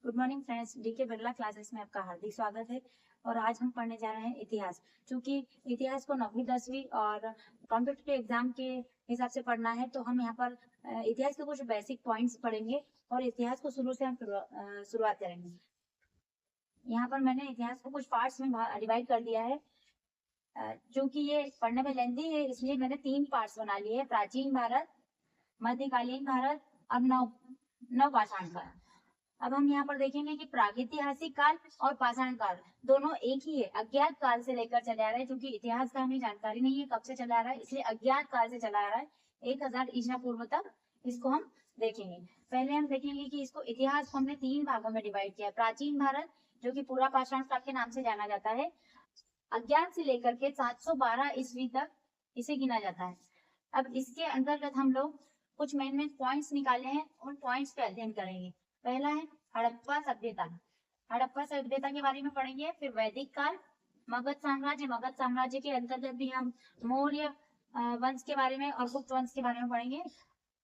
Good morning friends, DK Birla classes में आपका हार्दिक स्वागत है। और आज हम पढ़ने जा रहे हैं इतिहास। क्योंकि इतिहास को 9वीं 10वीं और कॉम्पिटिटिव एग्जाम के हिसाब से पढ़ना है, तो हम यहाँ पर इतिहास के कुछ बेसिक पॉइंट्स पढ़ेंगे और इतिहास को शुरू से हम शुरुआत करेंगे। यहाँ पर मैंने इतिहास को कुछ पार्ट्स में डिवाइड कर दिया है। क्योंकि ये पढ़ने में लेंथी है, इसलिए मैंने 3 पार्ट्स बना लिए हैं: प्राचीन भारत, मध्यकालीन भारत और नवपाषाण काल। अब हम यहाँ पर देखेंगे कि प्रागैतिहासिक काल और पाषाण काल दोनों एक ही है। अज्ञात काल से लेकर चले आ रहे हैं, क्योंकि इतिहास का हमें जानकारी नहीं है कब से चला आ रहा है, इसलिए अज्ञात काल से चला आ रहा है 1000 ईसा पूर्व तक। इसको हम देखेंगे। पहले हम देखेंगे कि इसको इतिहास को हमने 3 भागों में डिवाइड किया है। प्राचीन भारत, जो कि पूरा पाषाण काल के नाम से जाना जाता है, अज्ञात से लेकर के 712 ईस्वी तक इसे गिना जाता है। अब इसके अंतर्गत हम लोग कुछ मेन पॉइंट्स निकाले हैं, उन पॉइंट्स पे अध्ययन करेंगे। पहला है हड़प्पा सभ्यता। हड़प्पा सभ्यता के बारे में पढ़ेंगे। फिर वैदिक काल, मगध साम्राज्य के अंतर्गत भी हम मौर्य वंश के बारे में और गुप्त वंश के बारे में पढ़ेंगे।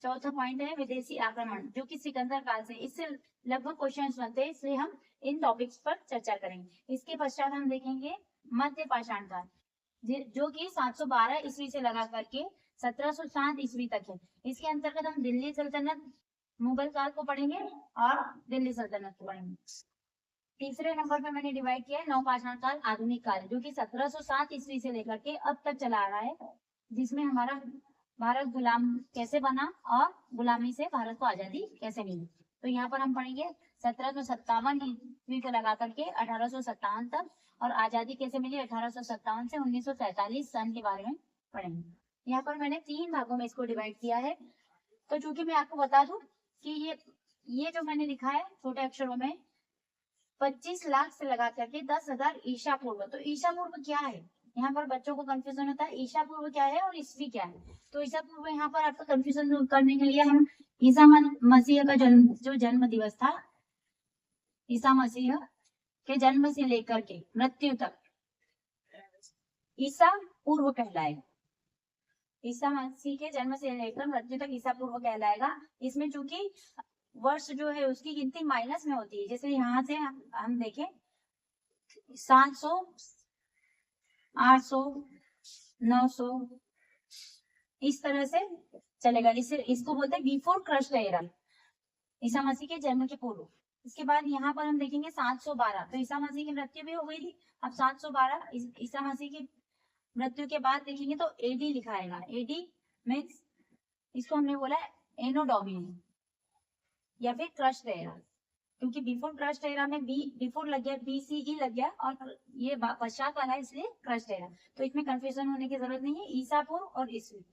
चौथा पॉइंट है विदेशी आक्रमण, जो कि सिकंदर काल से, इससे लगभग क्वेश्चंस बनते हैं, इसलिए हम इन टॉपिक्स पर चर्चा करेंगे। इसके पश्चात हम देखेंगे मध्य पाषाण काल, जो कि 712 ईस्वी से लगा करके 1707 ईस्वी तक है। इसके अंतर्गत हम दिल्ली सल्तनत, मुगल काल को पढ़ेंगे और दिल्ली सल्तनत को पढ़ेंगे। तीसरे नंबर पे मैंने डिवाइड किया है नवपाषाण काल, आधुनिक काल, जो कि 1707 ईस्वी से लेकर के अब तक चला आ रहा है, जिसमें हमारा भारत गुलाम कैसे बना और गुलामी से भारत को आजादी कैसे मिली। तो यहाँ पर हम पढ़ेंगे 1757 ईस्वी से लगा करके 1857 तक, और आजादी कैसे मिली 1857 से 1947 सन के बारे में पढ़ेंगे। यहाँ पर मैंने 3 भागों में इसको डिवाइड किया है। तो चूंकि मैं आपको बता दूं कि ये जो मैंने लिखा है छोटे अक्षरों में 25 लाख से लगा करके 10,000 ईसा पूर्व। तो ईसा पूर्व क्या है, यहाँ पर बच्चों को कंफ्यूजन होता है, ईसा पूर्व क्या है और ईस्वी क्या है। तो ईसा पूर्व यहाँ पर आपका कंफ्यूजन दूर करने के लिए हम ईसा मसीह का जन्म दिवस था, ईसा मसीह के जन्म से लेकर के मृत्यु तक ईसा पूर्व कहलाएगा। ईसा मसीह के जन्म से लेकर मृत्यु तक ईसा पूर्व कहलाएगा। इसमें चूंकि वर्ष जो है उसकी गिनती माइनस में होती है, जैसे यहाँ से हम देखें 700, 800, 900, इस तरह से चलेगा। इसको बोलते हैं before crust era, Isa Masih के जन्म के पूर्व। इसके बाद यहाँ पर हम देखेंगे 712, तो ईसा मसीह की मृत्यु भी हो गई थी। अब 712 ईसा मसीह की मृत्यु के बाद देखेंगे तो एडी लिखा है। एडी मीन्स इसको हमने बोला एनो डोमिनी या फिर क्रस्ट एरा, क्योंकि बिफोर क्रस्ट एरा में बिफोर लग गया, BCE लग गया, और ये पश्चात वाला है, इसलिए क्रस्ट एरा। तो इसमें कंफ्यूजन होने की जरूरत नहीं है, ईसा पूर्व और ईस्वी।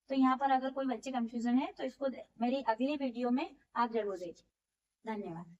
तो यहाँ पर अगर कोई बच्चे कंफ्यूजन है तो इसको मेरी अगली वीडियो में आप जरूर देखिए। धन्यवाद।